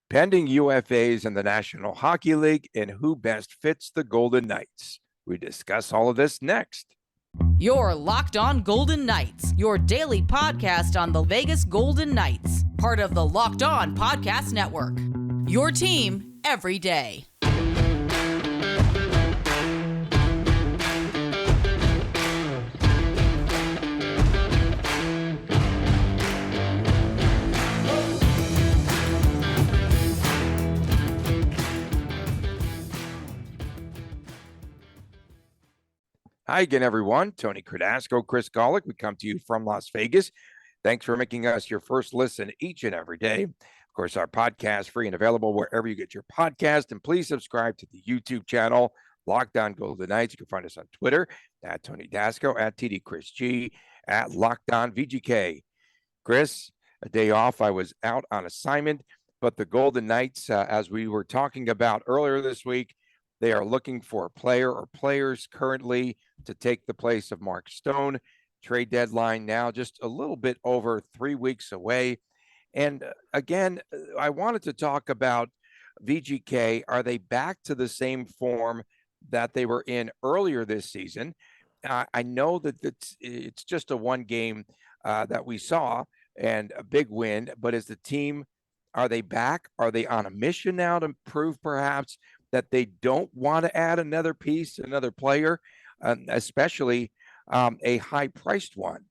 pending UFAs in the National Hockey League, and who best fits the Golden Knights. We discuss all of this next. You're Locked On Golden Knights, your daily podcast on the Vegas Golden Knights, part of the Locked On Podcast Network. Your team every day. Hi again, everyone. Tony Cardasco, Chris Golick. We come to you from Las Vegas. Thanks for making us your first listen each and every day. Of course, our podcast free and available wherever you get your podcast. And please subscribe to the YouTube channel, Locked On Golden Knights. You can find us on Twitter at Tony Dasco, at TD Chris G, at Locked On VGK. Chris, a day off. I was out on assignment, but the Golden Knights, as we were talking about earlier this week, they are looking for a player or players currently to take the place of Mark Stone. Trade deadline now just a little bit over 3 weeks away. And again, I wanted to talk about VGK. Are they back to the same form that they were in earlier this season? I know that it's just a one game that we saw and a big win, but as the team, are they back? Are they on a mission now to prove perhaps that they don't want to add another piece, another player, especially a high-priced one?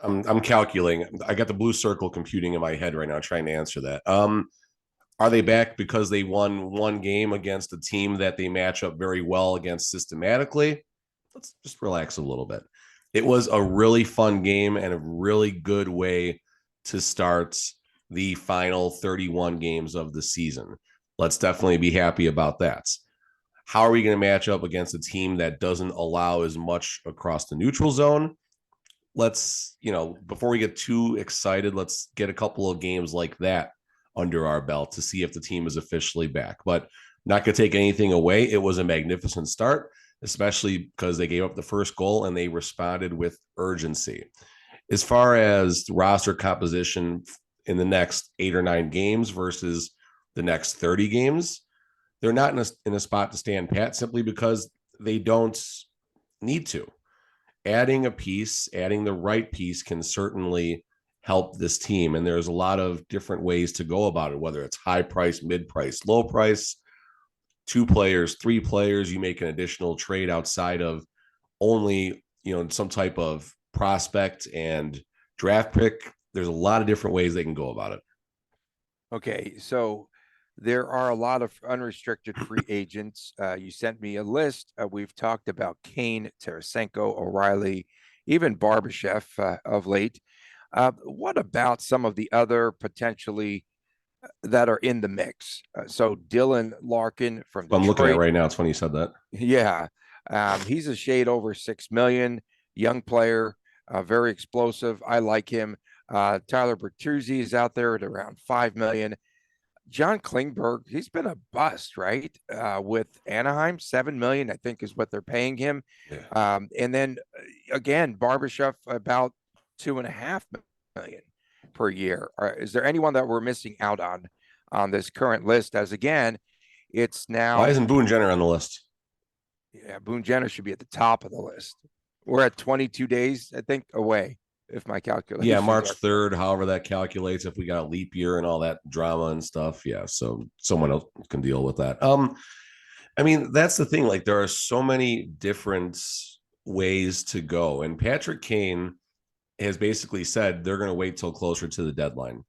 I'm calculating. I got the blue circle computing in my head right now, trying to answer that. Are they back because they won one game against a team that they match up very well against systematically? Let's just relax a little bit. It was a really fun game and a really good way to start the final 31 games of the season. Let's definitely be happy about that. How are we going to match up against a team that doesn't allow as much across the neutral zone? Let's, before we get too excited, let's get a couple of games like that under our belt to see if the team is officially back. But not going to take anything away. It was a magnificent start, especially because they gave up the first goal and they responded with urgency. As far as the roster composition in the next 8 or 9 games versus the next 30 games, they're not in a spot to stand pat simply because they don't need to. Adding a piece, adding the right piece can certainly help this team. And there's a lot of different ways to go about it, whether it's high price, mid price, low price, 2 players, 3 players, you make an additional trade outside of only, some type of prospect and draft pick. There's a lot of different ways they can go about it. Okay, so there are a lot of unrestricted free agents. You sent me a list. We've talked about Kane, Tarasenko, O'Reilly, even Barbashev of late. What about some of the other potentially that are in the mix? So Dylan Larkin from Detroit. I'm looking at right now. It's funny you said that. Yeah, he's a shade over $6 million. Young player, very explosive. I like him. Tyler Bertuzzi is out there at around $5 million. John Klingberg, he's been a bust, right? With Anaheim, $7 million, I think, is what they're paying him. Yeah. And then again, Barbashev about $2.5 million per year. Is there anyone that we're missing out on this current list? As again, it's now. Why isn't Boone Jenner on the list? Yeah, Boone Jenner should be at the top of the list. We're at 22 days, I think, away, if my calculation. Yeah, March 3rd, however that calculates, if we got a leap year and all that drama and stuff. Yeah, so someone else can deal with that. That's the thing. Like, there are so many different ways to go. And Patrick Kane has basically said they're going to wait till closer to the deadline.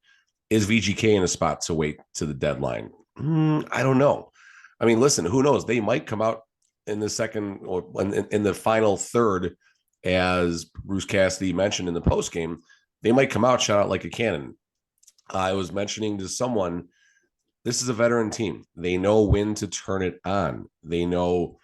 Is VGK in a spot to wait to the deadline? I don't know. Listen, who knows? They might come out in the second or in the final third, as Bruce Cassidy mentioned in the postgame. They might come out, shot out like a cannon. I was mentioning to someone, this is a veteran team. They know when to turn it on. They know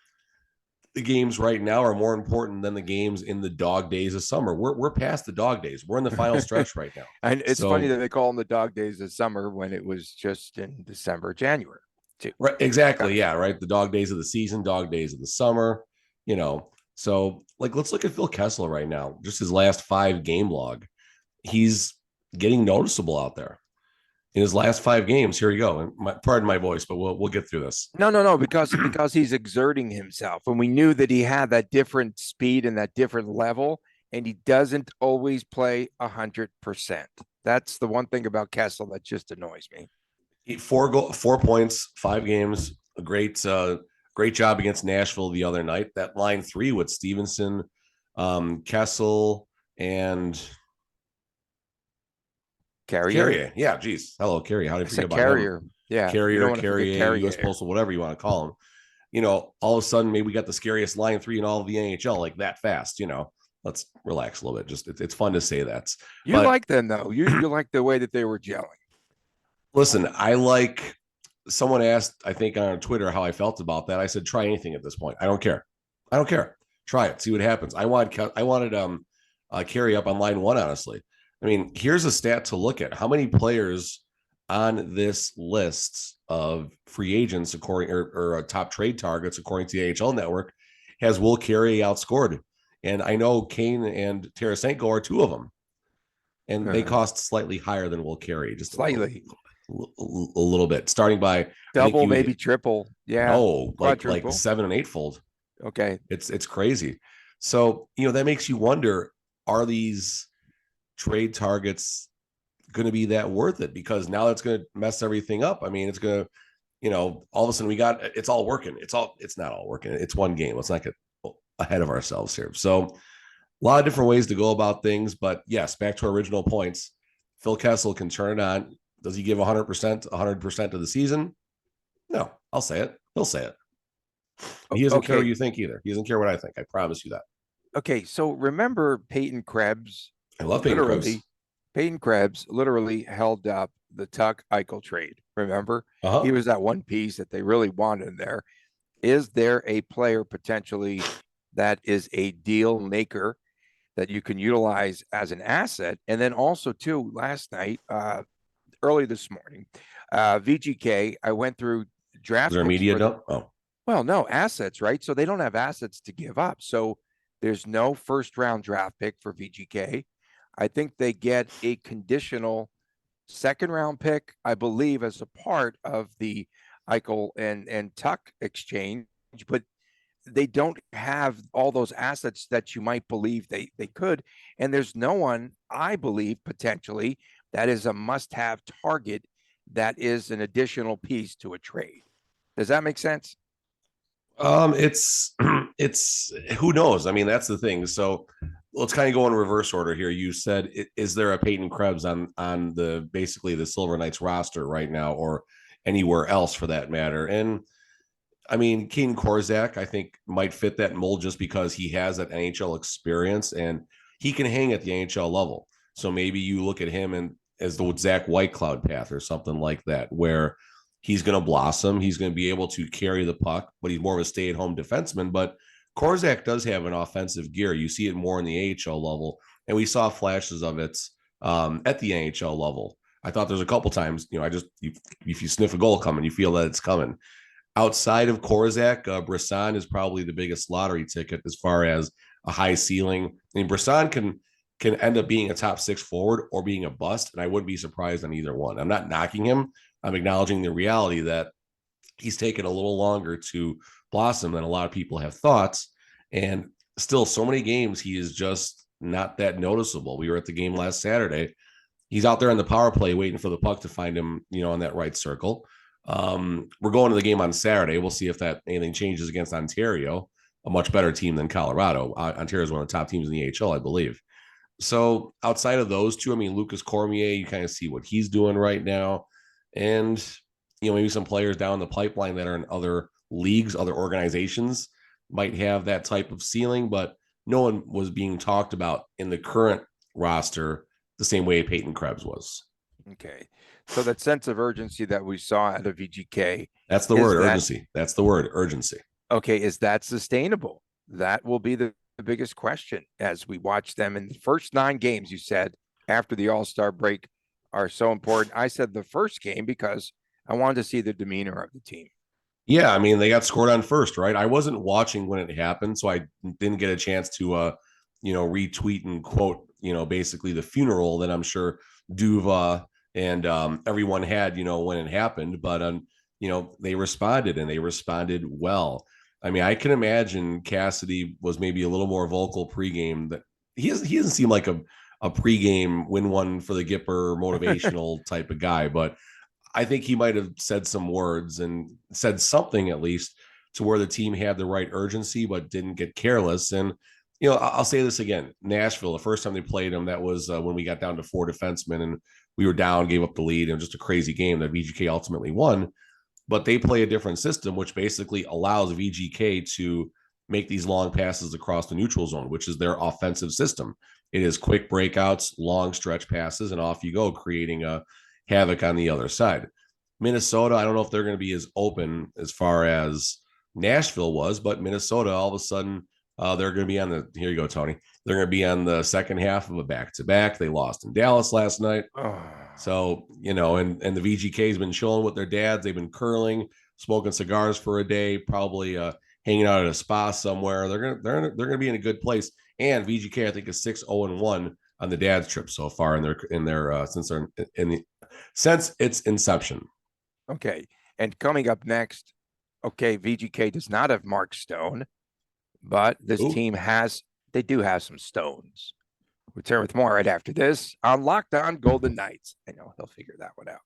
the games right now are more important than the games in the dog days of summer. We're past the dog days. We're in the final stretch right now. And it's funny that they call them the dog days of summer when it was just in December, January. Too. Right, exactly. Yeah, right. The dog days of the season, dog days of the summer, So, let's look at Phil Kessel right now. Just his last 5 game log. He's getting noticeable out there. In his last 5 games, here you go. And pardon my voice, but we'll get through this. No, because he's exerting himself, and we knew that he had that different speed and that different level, and he doesn't always play 100%. That's the one thing about Kessel that just annoys me. 4 points, 5 games. A great job against Nashville the other night. That line 3 with Stevenson, Kessel, and Carrier. Yeah, geez. Hello, Carrier. How did I forget about Carrier? him? Yeah, Carrier, U.S. Postal, whatever you want to call him. All of a sudden, maybe we got the scariest line 3 in all of the NHL, like that fast. Let's relax a little bit. Just it's fun to say that. You like them though. You like the way that they were gelling. Listen, someone asked, I think on Twitter, how I felt about that. I said, try anything at this point. I don't care. Try it. See what happens. I wanted Carey up on line 1, honestly. I mean, here's a stat to look at. How many players on this list of free agents, according or top trade targets, according to the AHL Network, has Will Carey outscored? And I know Kane and Tarasenko are 2 of them. And they cost slightly higher than Will Carey, just slightly. A little bit, starting by double, maybe triple. Yeah. Oh, like 7 and 8 fold. Okay. It's crazy. So, that makes you wonder, are these trade targets going to be that worth it? Because now it's going to mess everything up. I mean, it's going to, all of a sudden it's all working. It's not all working. It's one game. Let's not get ahead of ourselves here. So a lot of different ways to go about things, but yes, back to our original points. Phil Kessel can turn it on. Does he give 100% of the season? No, I'll say it. He'll say it. He doesn't care what you think either. He doesn't care what I think. I promise you that. Okay, so remember Peyton Krebs? I love Peyton Krebs. Peyton Krebs literally held up the Tuch Eichel trade. Remember? He was that one piece that they really wanted in there. Is there a player potentially that is a deal maker that you can utilize as an asset? And then also, too, last night, early this morning, VGK, I went through draft. Is there a media dump? Well, no, assets, right? So they don't have assets to give up. So there's no first round draft pick for VGK. I think they get a conditional second round pick, I believe, as a part of the Eichel and Tuch exchange, but they don't have all those assets that you might believe they could. And there's no one, I believe, potentially, that is a must-have target that is an additional piece to a trade. Does that make sense? It's who knows? I mean, that's the thing. So let's kind of go in reverse order here. You said, is there a Peyton Krebs on the basically the Silver Knights roster right now, or anywhere else for that matter? And I mean, Kane Korczak, I think, might fit that mold just because he has that NHL experience and he can hang at the NHL level. So maybe you look at him and as the Zach Whitecloud path or something like that, where he's going to blossom. He's going to be able to carry the puck, but he's more of a stay-at-home defenseman. But Korczak does have an offensive gear. You see it more in the AHL level, and we saw flashes of it at the NHL level. I thought there's a couple times, if you sniff a goal coming, you feel that it's coming. Outside of Korczak, Brisson is probably the biggest lottery ticket as far as a high ceiling. I mean, Brisson can end up being a top 6 forward or being a bust, and I wouldn't be surprised on either one. I'm not knocking him. I'm acknowledging the reality that he's taken a little longer to blossom than a lot of people have thought. And still, so many games, he is just not that noticeable. We were at the game last Saturday. He's out there on the power play waiting for the puck to find him, in that right circle. We're going to the game on Saturday. We'll see if anything changes against Ontario, a much better team than Colorado. Ontario is one of the top teams in the AHL, I believe. So outside of those two, I mean, Lucas Cormier, you kind of see what he's doing right now. And, maybe some players down the pipeline that are in other leagues, other organizations might have that type of ceiling, but no one was being talked about in the current roster the same way Peyton Krebs was. Okay. So that sense of urgency that we saw out of VGK. That's the word, urgency. That's the word, urgency. Okay. Is that sustainable? That will be the biggest question as we watch them in the first 9 games, you said, after the All-Star break, are so important. I said the first game because I wanted to see the demeanor of the team. Yeah, I mean, they got scored on first, right? I wasn't watching when it happened, so I didn't get a chance to, retweet and quote, basically the funeral that I'm sure Duva, and everyone had, when it happened, but they responded, and they responded well. I mean, I can imagine Cassidy was maybe a little more vocal pregame. That he doesn't seem like a pregame win one for the Gipper motivational type of guy, but I think he might have said some words and said something at least to where the team had the right urgency, but didn't get careless. And, I'll say this again, Nashville, the first time they played them, that was when we got down to 4 defensemen and we were down, gave up the lead, and just a crazy game that VGK ultimately won. But they play a different system, which basically allows VGK to make these long passes across the neutral zone, which is their offensive system. It is quick breakouts, long stretch passes, and off you go, creating a havoc on the other side. Minnesota, I don't know if they're going to be as open as far as Nashville was, but Minnesota, all of a sudden, they're going to be on the, here you go, Tony. They're going to be on the second half of a back-to-back. They lost in Dallas last night. So, and the VGK has been chilling with their dads. They've been curling, smoking cigars for a day, probably hanging out at a spa somewhere. They're going to be in a good place. And VGK, I think, is 6-0-1 on the dad's trip so far since its inception. Okay. And coming up next, VGK does not have Mark Stone, but this team they do have some stones. We'll return with more right after this on Locked On Golden Knights. I know he'll figure that one out.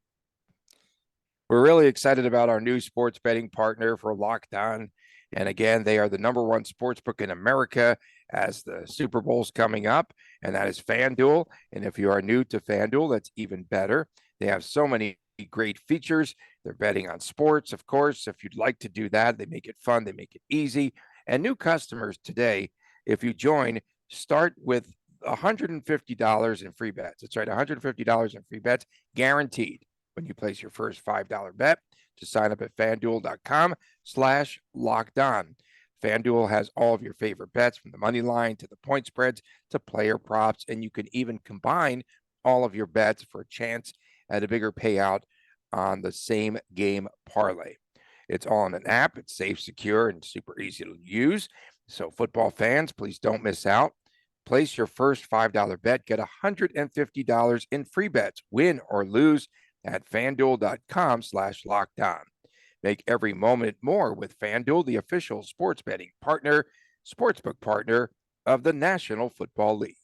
We're really excited about our new sports betting partner for Locked On. And again, they are the #1 sportsbook in America as the Super Bowl's coming up, and that is FanDuel. And if you are new to FanDuel, that's even better. They have so many great features. They're betting on sports, of course. If you'd like to do that, they make it fun. They make it easy. And new customers today, if you join, start with $150 in free bets. That's right, $150 in free bets, guaranteed when you place your first $5 bet. To sign up at FanDuel.com/lockedon. FanDuel has all of your favorite bets, from the money line to the point spreads to player props, and you can even combine all of your bets for a chance at a bigger payout on the same game parlay. It's all in an app. It's safe, secure, and super easy to use. So football fans, please don't miss out. Place your first $5 bet. Get $150 in free bets, win or lose, at FanDuel.com/lockedon. Make every moment more with FanDuel, the official sports betting partner, sportsbook partner of the National Football League.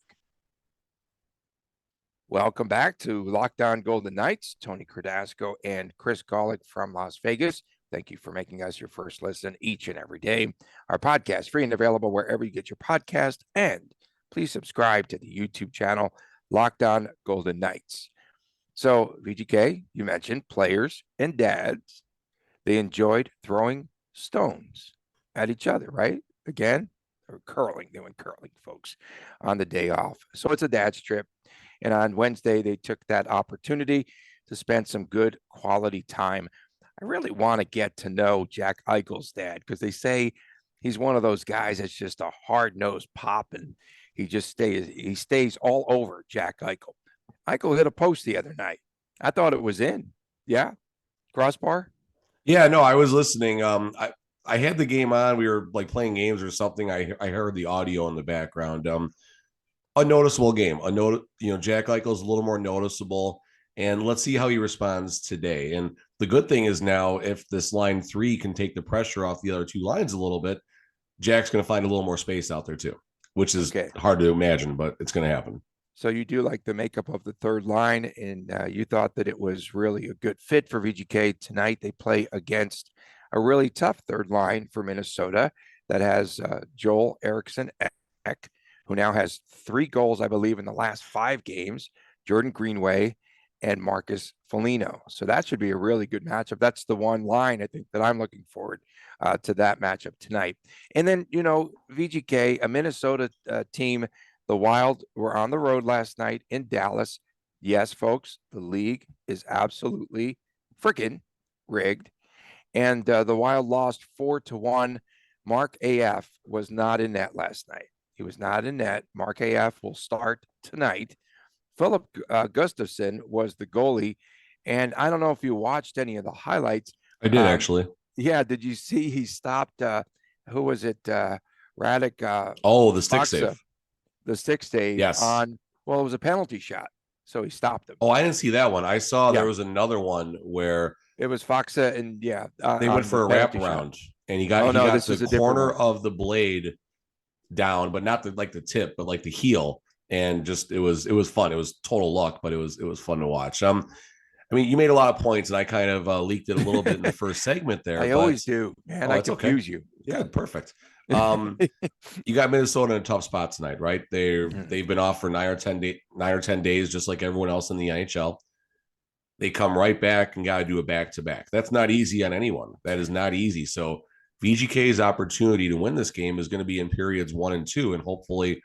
Welcome back to Locked On Golden Knights. Tony Cardasco and Chris Golick from Las Vegas. Thank you for making us your first listen each and every day. Our podcast, free and available wherever you get your podcast. And please subscribe to the YouTube channel, Locked On Golden Knights. So, VGK, you mentioned players and dads. They enjoyed throwing stones at each other, right? Again, or curling. They went curling, folks, on the day off. So it's a dad's trip. And on Wednesday, they took that opportunity to spend some good quality time. I really want to get to know Jack Eichel's dad, because they say he's one of those guys that's just a hard-nosed pop, and he stays all over Jack Eichel. Eichel hit a post the other night. I thought it was in. Yeah? Crossbar? Yeah, no, I was listening. I had the game on. We were like playing games or something. I heard the audio in the background. A noticeable game. Jack Eichel's a little more noticeable, and let's see how he responds today. And the good thing is now, if this line 3 can take the pressure off the other two lines a little bit, Jack's going to find a little more space out there too, which is hard to imagine, but it's going to happen. So you do like the makeup of the third line, and you thought that it was really a good fit for VGK tonight. They play against a really tough third line for Minnesota that has Joel Eriksson Ek, who now has 3 goals, I believe, in the last 5 games, Jordan Greenway, and Marcus Foligno. So that should be a really good matchup. That's the one line, I think, that I'm looking forward to that matchup tonight. And then, VGK, a Minnesota team, the Wild were on the road last night in Dallas. Yes, folks, the league is absolutely freaking rigged. And the Wild lost 4-1. Mark AF was not in net last night. He was not in net. Mark AF will start tonight. Philip Gustafson was the goalie. And I don't know if you watched any of the highlights. I did, actually. Yeah. Did you see he stopped, who was it? Radek. The stick save. The stick save. Yes. It was a penalty shot. so he stopped him. Oh, I didn't see that one. I saw there was another one where it was Foxa and they went for a wraparound, and he got the corner of the blade down, but not the tip, but like the heel, and just it was fun. It was total luck, but it was fun to watch. I mean, you made a lot of points, and I kind of leaked it a little bit in the first segment there. I always do, man. I confuse you. Yeah, perfect. You got Minnesota in a tough spot tonight, right? They've been off for 9 or 10 days, just like everyone else in the NHL. They come right back and got to do a back-to-back. That's not easy on anyone. That is not easy. So VGK's opportunity to win this game is going to be in periods 1 and 2, and hopefully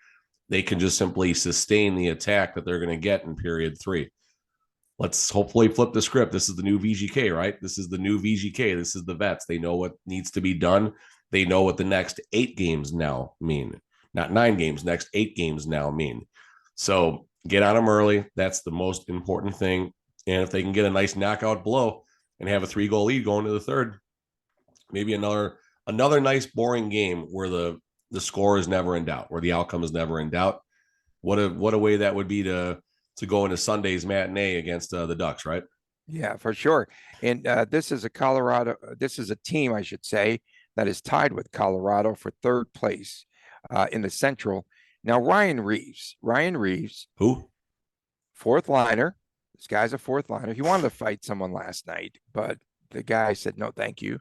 they can just simply sustain the attack that they're going to get in period 3. Let's hopefully flip the script. This is the new VGK, right? This is the new VGK. This is the vets. They know what needs to be done. They know what the next 8 games now mean. Not 9 games, next 8 games now mean. So get on them early. That's the most important thing. And if they can get a nice knockout blow and have a 3-goal lead going to the third, maybe another nice boring game where the score is never in doubt, where the outcome is never in doubt. What a way that would be to go into Sunday's matinee against the Ducks, right? Yeah, for sure. And this is a team, I should say, that is tied with Colorado for 3rd place in the Central. Now, Ryan Reaves, who? 4th liner. This guy's a 4th liner. He wanted to fight someone last night, but the guy said, no, thank you.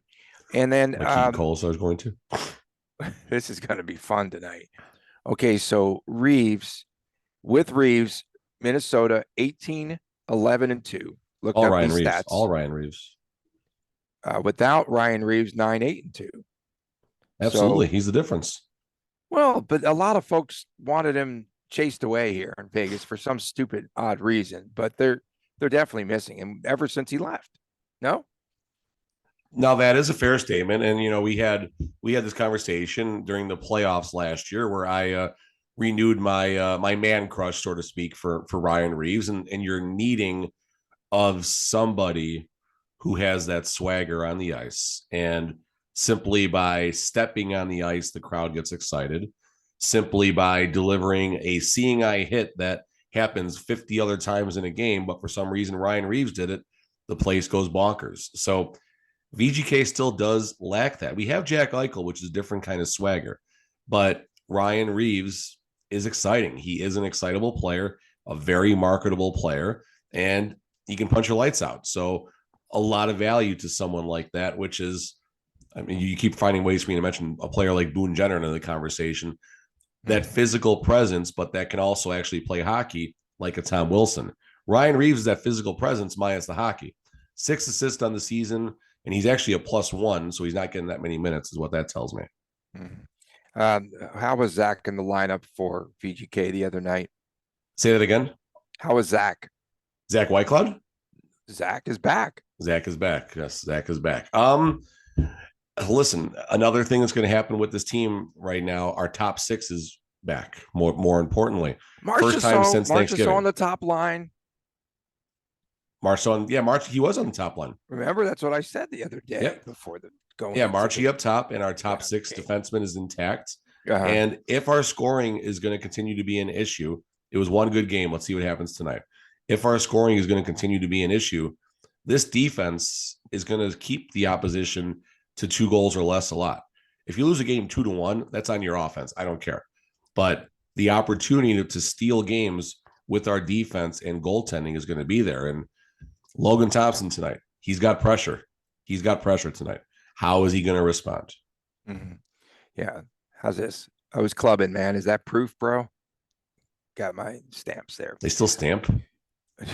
And then Cole, so I was going to. This is going to be fun tonight. Okay, so Reaves, Minnesota 18, 11, and 2. Look all up Ryan these Reaves. stats. All Ryan Reaves. Without Ryan Reaves, 9, 8, and 2. Absolutely, he's the difference. Well, but a lot of folks wanted him chased away here in Vegas for some stupid, odd reason. But they're definitely missing him ever since he left. No. Now that is a fair statement, and we had this conversation during the playoffs last year where I renewed my my man crush, so to speak, for Ryan Reaves, and you're needing of somebody who has that swagger on the ice, and simply by stepping on the ice, the crowd gets excited. Simply by delivering a seeing eye hit that happens 50 other times in a game, but for some reason Ryan Reaves did it, the place goes bonkers. So VGK still does lack that. We have Jack Eichel, which is a different kind of swagger, but Ryan Reaves is exciting. He is an excitable player, a very marketable player, and he can punch your lights out. So a lot of value to someone like that, which is, I mean, you keep finding ways for me to mention a player like Boone Jenner in the conversation, that physical presence, but that can also actually play hockey like a Tom Wilson. Ryan Reaves is that physical presence minus the hockey. 6 assists on the season, and he's actually a +1, so he's not getting that many minutes, is what that tells me. How was Zach in the lineup for VGK the other night? Say that again. How was Zach? Zach Whitecloud? Zach is back. Zach is back. Yes, Zach is back. Listen, another thing that's going to happen with this team right now, our top 6 is back. More importantly, first time since Thanksgiving. On the top line. March, he was on the top line. Remember, that's what I said the other day before the going. Yeah, Marchie up top, and our top 6 defenseman is intact. And if our scoring is going to continue to be an issue, it was one good game. Let's see what happens tonight. If our scoring is going to continue to be an issue, this defense is going to keep the opposition to 2 goals or less a lot. If you lose a game 2-1, that's on your offense. I don't care. But the opportunity to steal games with our defense and goaltending is going to be there. And Logan Thompson tonight, he's got pressure. He's got pressure tonight. How is he going to respond? Mm-hmm. Yeah. How's this? I was clubbing, man. Is that proof, bro? Got my stamps there. They still stamp?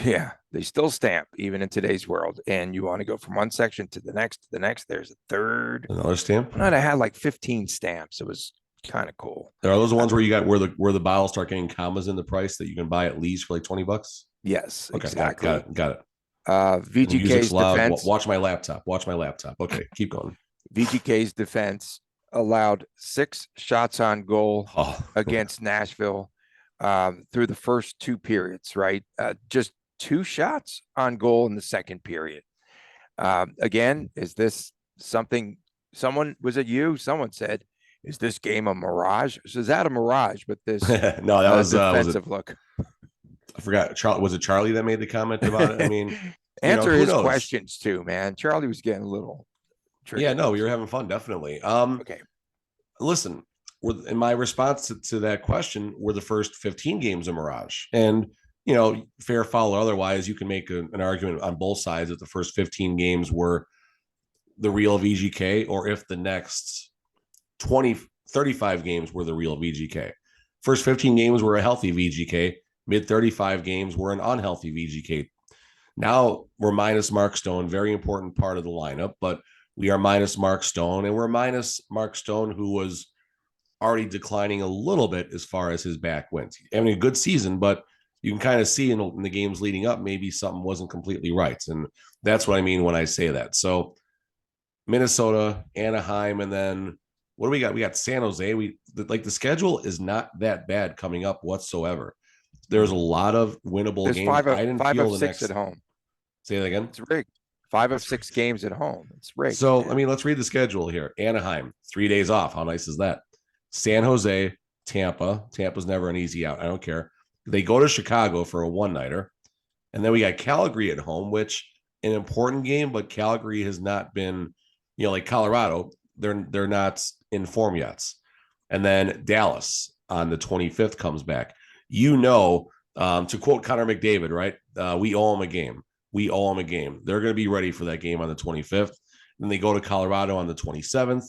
Yeah, they still stamp even in today's world. And you want to go from one section to the next, there's a third. Another stamp? And I had like 15 stamps. It was kind of cool. Are those the ones where you got where the bottles start getting commas in the price that you can buy at least for like $20? Yes, okay, exactly. Got it. VGK's defense. Watch my laptop. Okay, keep going. VGK's defense allowed 6 shots on goal against Nashville through the first 2 periods, right? Just 2 shots on goal in the second period. Again, is this something someone said, is this game a mirage? So is that a mirage with this no, that was defensive look? I forgot. Was it Charlie that made the comment about it? I mean, Answer who his knows? questions too, man. Charlie was getting a little tricky. Yeah, no, we were having fun, definitely. Okay. Listen, in my response to that question were the first 15 games of Mirage. And, fair, foul, or otherwise, you can make an argument on both sides that the first 15 games were the real VGK, or if the next 35 games were the real VGK. First 15 games were a healthy VGK. Mid 35 games were an unhealthy VGK. Now we're minus Mark Stone, very important part of the lineup, but we are minus Mark Stone, and we're minus Mark Stone, who was already declining a little bit as far as his back went. Having a good season, but you can kind of see in the games leading up, maybe something wasn't completely right. And that's what I mean when I say that. So Minnesota, Anaheim, and then what do we got? We got San Jose. The schedule is not that bad coming up whatsoever. There's a lot of winnable There's games. I didn't feel the next at home. Say that again. It's rigged. 5 of 6 games at home. It's rigged. So, I mean, let's read the schedule here. Anaheim, 3 days off. How nice is that? San Jose, Tampa. Tampa's never an easy out. I don't care. They go to Chicago for a one-nighter. And then we got Calgary at home, which an important game, but Calgary has not been, like Colorado, they're not in form yet. And then Dallas on the 25th comes back. To quote Connor McDavid, right? We owe them a game. We owe them a game. They're going to be ready for that game on the 25th. Then they go to Colorado on the 27th.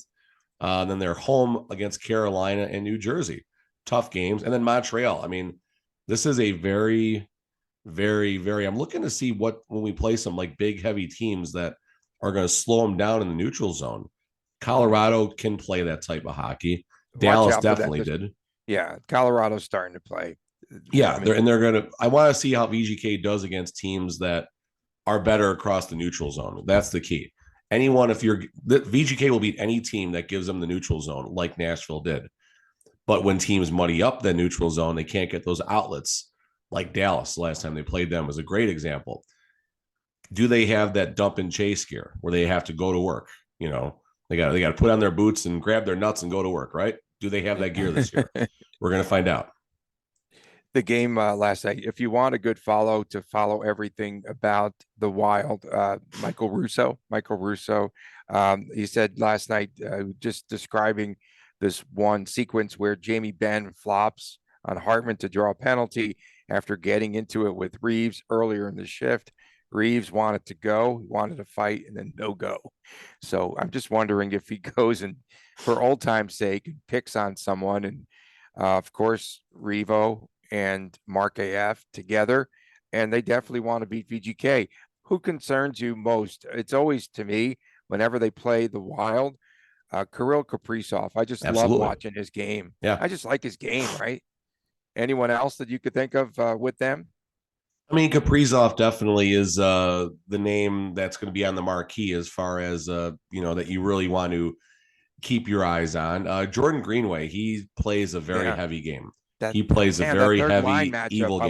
Then they're home against Carolina and New Jersey. Tough games. And then Montreal. I mean, this is a very, very, very, I'm looking to see when we play some like big, heavy teams that are going to slow them down in the neutral zone. Colorado can play that type of hockey. Dallas definitely did. Yeah. Colorado's starting to play. Yeah. They're going to, I want to see how VGK does against teams that are better across the neutral zone. That's the key. VGK will beat any team that gives them the neutral zone, like Nashville did. But when teams muddy up the neutral zone, they can't get those outlets, like Dallas. Last time they played them was a great example. Do they have that dump and chase gear where they have to go to work? They got to put on their boots and grab their nuts and go to work, right? Do they have that gear this year? We're going to find out. The game last night, if you want a good follow everything about the Wild, Michael Russo, he said last night, just describing this one sequence where Jamie Benn flops on Hartman to draw a penalty after getting into it with Reaves earlier in the shift. Reaves wanted to go, he wanted to fight, and then no go. So I'm just wondering if he goes and, for old time's sake, picks on someone. And of course, Revo and Marc AF together, and they definitely want to beat VGK. Who concerns you most? It's always, to me, whenever they play the Wild, Kirill Kaprizov. I just love watching his game. Yeah, I just like his game, right? Anyone else that you could think of with them? I mean, Kaprizov definitely is the name that's going to be on the marquee as far as, that you really want to keep your eyes on. Jordan Greenway, he plays a very heavy game. He plays a very heavy, evil game.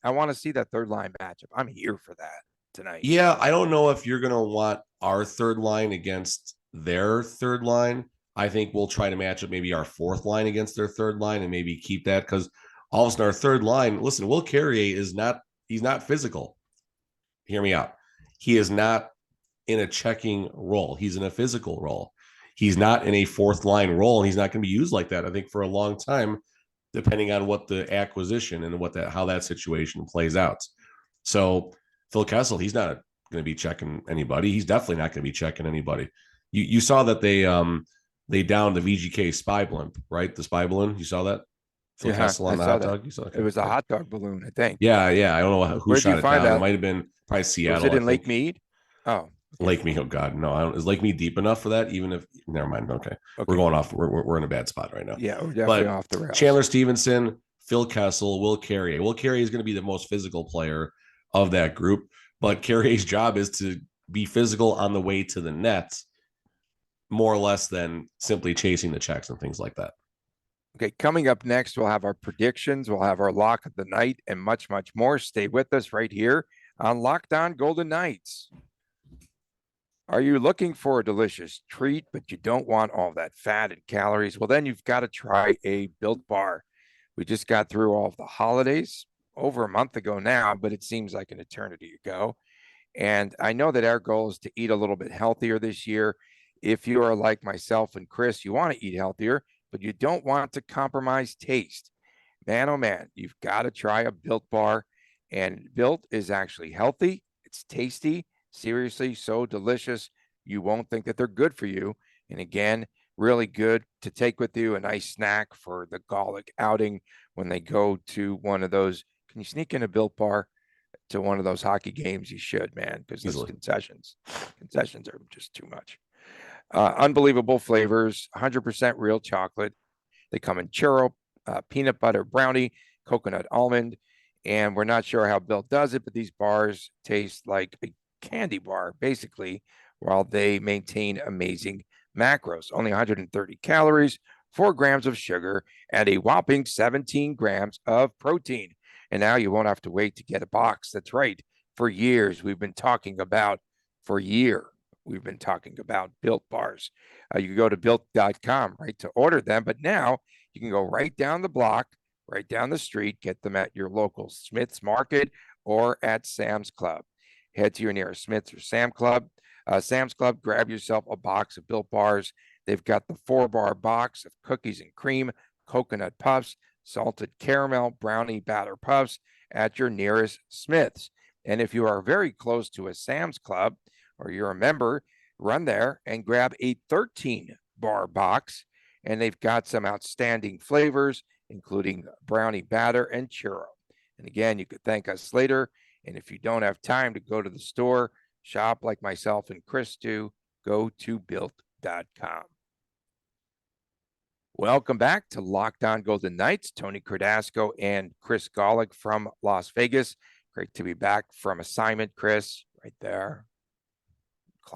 I want to see that third line matchup. I'm here for that tonight. Yeah, I don't know if you're going to want our third line against their third line. I think we'll try to match up maybe our fourth line against their third line and maybe keep that, because all of a sudden our third line, listen, Will Carrier he's not physical. Hear me out. He is not in a checking role. He's in a physical role. He's not in a fourth line role, and he's not going to be used like that, I think, for a long time, depending on what the acquisition and how that situation plays out. So Phil Kessel, he's not going to be checking anybody. He's definitely not going to be checking anybody. You saw that they downed the VGK spy blimp, right? The spy balloon. You saw that? Phil Kessel on the hot dog. You saw that? It was a hot dog balloon, I think. Yeah. I don't know who shot it down. That? It might have been probably Seattle. Was it in Lake Mead? Oh. Lake Mead. Oh God, no! Is Lake Mead deep enough for that? Even if, never mind. Okay. We're going off. We're in a bad spot right now. Yeah, we're definitely off the rails. Chandler Stevenson, Phil Kessel, Will Carrier. Will Carrier is going to be the most physical player of that group, but Carrier's job is to be physical on the way to the net, more or less than simply chasing the checks and things like that. Okay, coming up next, we'll have our predictions, we'll have our lock of the night, and much, much more. Stay with us right here on Locked On Golden Knights. Are you looking for a delicious treat, but you don't want all that fat and calories? Well, then you've got to try a Built Bar. We just got through all of the holidays, over a month ago now, but it seems like an eternity ago. And I know that our goal is to eat a little bit healthier this year. If you are like myself and Chris, you want to eat healthier, but you don't want to compromise taste. Man, oh man, you've got to try a Built bar. And Built is actually healthy. It's tasty. Seriously, so delicious. You won't think that they're good for you. And again, really good to take with you, a nice snack for the Golic outing when they go to one of those. Can you sneak in a Built bar to one of those hockey games? You should, man, because those concessions are just too much. Unbelievable flavors, 100% real chocolate. They come in churro, peanut butter brownie, coconut almond, and we're not sure how Built does it, but these bars taste like a candy bar, basically, while they maintain amazing macros. Only 130 calories, 4 grams of sugar, and a whopping 17 grams of protein. And now you won't have to wait to get a box. That's right. For years, we've been talking about Built bars. You can go to built.com, right, to order them. But now you can go right down the block, right down the street, get them at your local Smith's Market or at Sam's Club. Head to your nearest Smith's or Sam's Club, grab yourself a box of Built bars. They've got the 4-bar box of cookies and cream, coconut puffs, salted caramel, brownie batter puffs at your nearest Smith's. And if you are very close to a Sam's Club or you're a member, run there and grab a 13-bar box. And they've got some outstanding flavors, including brownie batter and churro. And again, you could thank us later. And if you don't have time to go to the store, shop like myself and Chris do, go to built.com. Welcome back to Locked On Golden Knights. Tony Cardasco and Chris Golic from Las Vegas. Great to be back from assignment, Chris, right there.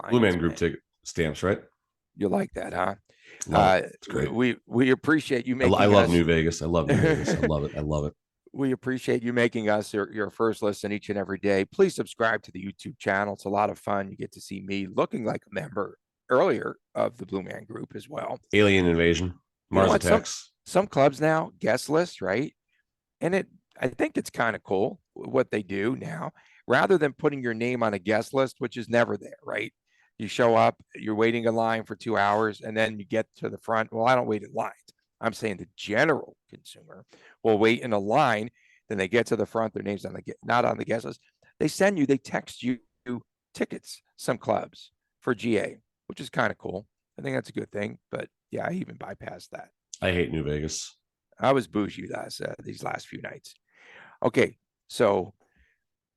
Blue Man Group ticket stamps, right? You like that, huh? It's great. We appreciate you making. I love New Vegas. I love New Vegas. I love it. I love it. We appreciate you making us your first listen each and every day. Please subscribe to the YouTube channel. It's a lot of fun. You get to see me looking like a member earlier of the Blue Man Group as well. Alien invasion, Mars attacks. Some clubs now guest list, right? And I think it's kind of cool what they do now, rather than putting your name on a guest list, which is never there, right? You show up, you're waiting in line for 2 hours, and then you get to the front. Well, I don't wait in line. I'm saying the general consumer will wait in a line. Then they get to the front, their name's not on the guest list. They text you tickets, some clubs for GA, which is kind of cool. I think that's a good thing. But yeah, I even bypassed that. I hate New Vegas. I was bougie these last few nights. Okay, so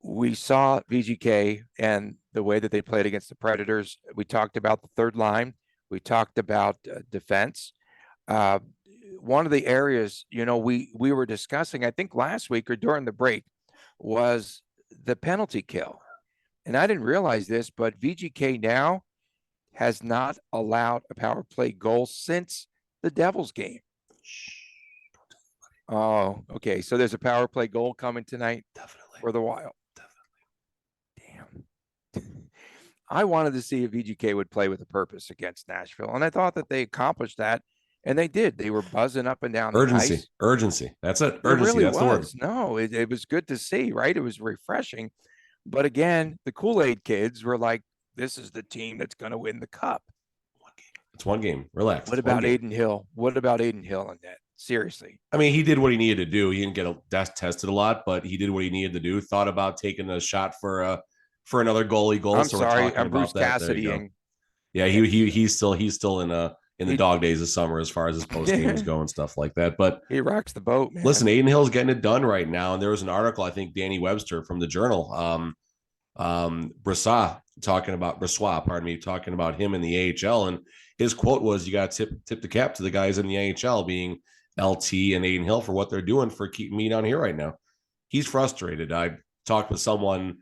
we saw VGK and the way that they played against the Predators. We talked about the third line. We talked about defense. One of the areas, we were discussing, I think last week or during the break, was the penalty kill. And I didn't realize this, but VGK now has not allowed a power play goal since the Devils game. Oh, okay. So there's a power play goal coming tonight. Definitely. For the Wild. Damn. I wanted to see if VGK would play with a purpose against Nashville, and I thought that they accomplished that, and they did. They were buzzing up and down the ice. Urgency. That's it. Urgency. Really That's the word. No, it was good to see, right? It was refreshing. But again, the Kool-Aid kids were like, this is the team that's going to win the cup. It's one game. Relax. What about Aiden Hill? What about Aiden Hill in that? Seriously. I mean, he did what he needed to do. He didn't get tested a lot, but he did what he needed to do. Thought about taking a shot for another goalie goal. I'm sorry, I'm Bruce Cassidy. Yeah, he's still in the dog days of summer as far as his post games go and stuff like that. But he rocks the boat, man. Listen, Aiden Hill's getting it done right now. And there was an article, I think Danny Webster from the Journal, Brossoit talking about him in the AHL, and his quote was, "You got to tip the cap to the guys in the AHL, being LT and Aiden Hill, for what they're doing for keeping me down here right now." He's frustrated. I talked with someone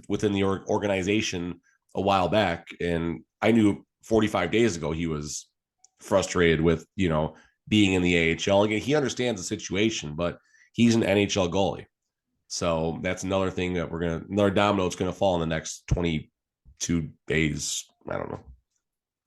within the organization a while back, and I knew 45 days ago he was frustrated with being in the AHL. Again, he understands the situation, but he's an NHL goalie. So that's another thing that another domino that's going to fall in the next 22 days. I don't know.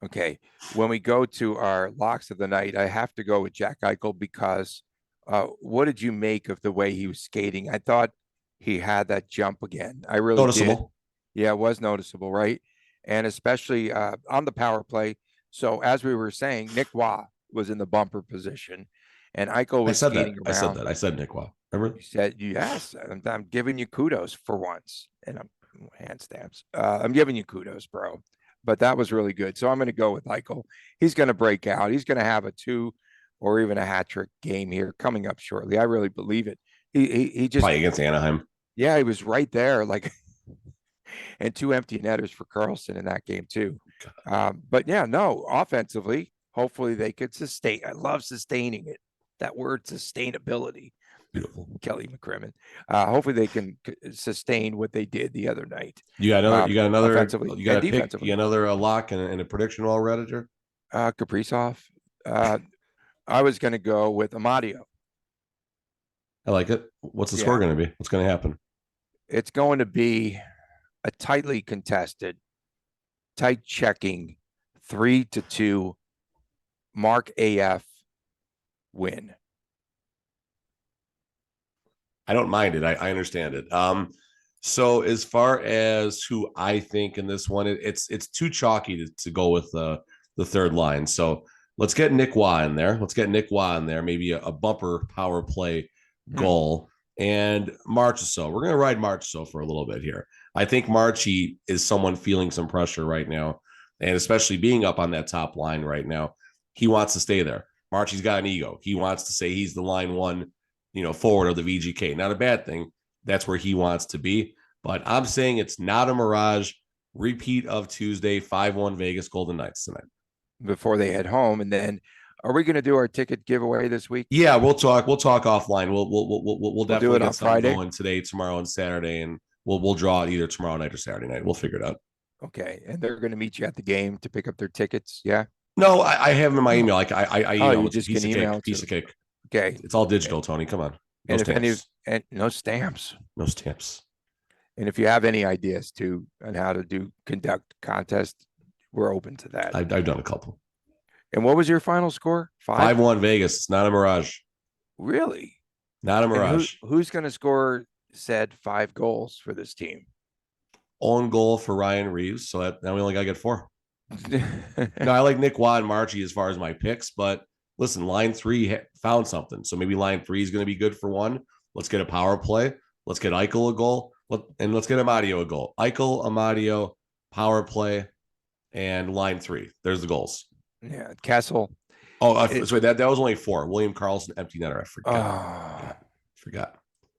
Okay. When we go to our locks of the night, I have to go with Jack Eichel because What did you make of the way he was skating? I thought he had that jump again. I really did. Noticeable. Yeah, it was noticeable, right? And especially on the power play. So as we were saying, Nick Waugh was in the bumper position, and Eichel was skating around. I said Nick Waugh. Remember? You said yes. I'm giving you kudos for once, and I'm hand stamps. I'm giving you kudos, bro. But that was really good. So I'm going to go with Eichel. He's going to break out. He's going to have a 2 or even a hat trick game here coming up shortly. I really believe it. He just Probably against Anaheim. Yeah, he was right there, like, and 2 empty netters for Carlson in that game too. But yeah, no, offensively, hopefully they could sustain. I love sustaining it. That word, sustainability. Beautiful. Kelly McCrimmon. Hopefully they can sustain what they did the other night. You got another offensively, you got a pick, defensively. you got another lock and a prediction while we're at it, Jer? Kaprizov. I was going to go with Amadio. I like it. What's the score going to be? What's going to happen? It's going to be a tightly contested, tight checking 3-2 Marc AF win. I don't mind it. I understand it. So as far as who I think in this one, it's too chalky to go with the third line. So let's get Nick Waugh in there. Maybe a bumper power play goal. And Marchessault. We're going to ride Marchessault for a little bit here. I think Marchie is someone feeling some pressure right now, and especially being up on that top line right now. He wants to stay there. Marchie's got an ego. He wants to say he's the line one, forward of the VGK. Not a bad thing. That's where he wants to be. But I'm saying it's not a mirage. Repeat of Tuesday, 5-1 Vegas Golden Knights tonight. Before they head home. And then are we going to do our ticket giveaway this week? Yeah, we'll talk offline. We'll definitely do it on Friday, going today, tomorrow, and Saturday, and we'll draw it either tomorrow night or Saturday night. We'll figure it out. Okay. And they're going to meet you at the game to pick up their tickets. Yeah. No, I have them in my email. Like I you just can email piece of cake. Okay. It's all digital, Tony. Come on. No stamps. No stamps. No stamps. And if you have any ideas on how to conduct contest, we're open to that. I've done a couple. And what was your final score? 5-1 Vegas. It's not a mirage. Really? Not a mirage. Who's going to score said 5 goals for this team? Own goal for Ryan Reaves. So now we only got to get 4. No, I like Nick Waugh and Marchie as far as my picks, but listen, line 3 found something. So maybe line 3 is going to be good for 1. Let's get a power play. Let's get Eichel a goal. And let's get Amadio a goal. Eichel, Amadio, power play, and line 3. There's the goals. Yeah, Kessel. Sorry, that was only 4. William Karlsson, empty netter. I forgot. Forgot.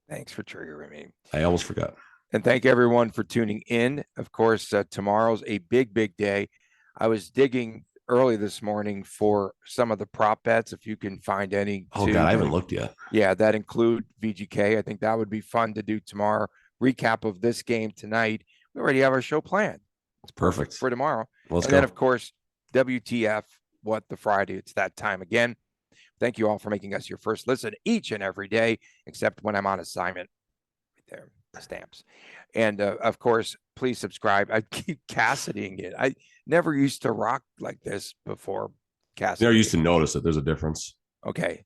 Thanks for triggering me. I almost forgot. And thank everyone for tuning in. Of course, tomorrow's a big, big day. I was digging early this morning for some of the prop bets, if you can find any. Oh, God, I haven't looked yet. Yeah, that include VGK. I think that would be fun to do tomorrow. Recap of this game tonight. We already have our show planned. It's perfect for tomorrow. Let's go. Then, of course, WTF, What the Friday. It's that time again. Thank you all for making us your first listen each and every day, except when I'm on assignment. Right there, stamps. And of course, please subscribe. I keep Cassidying it. I never used to rock like this before. Cassidy. Never used to notice it. There's a difference. Okay.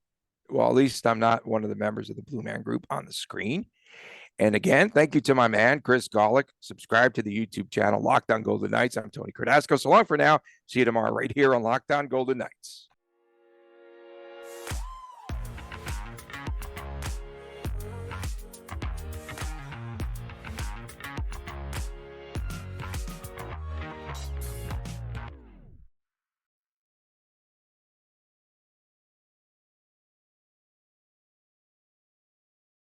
Well, at least I'm not one of the members of the Blue Man Group on the screen. And again, thank you to my man, Chris Golick. Subscribe to the YouTube channel, Locked On Golden Knights. I'm Tony Cardasco. So long for now. See you tomorrow right here on Locked On Golden Knights.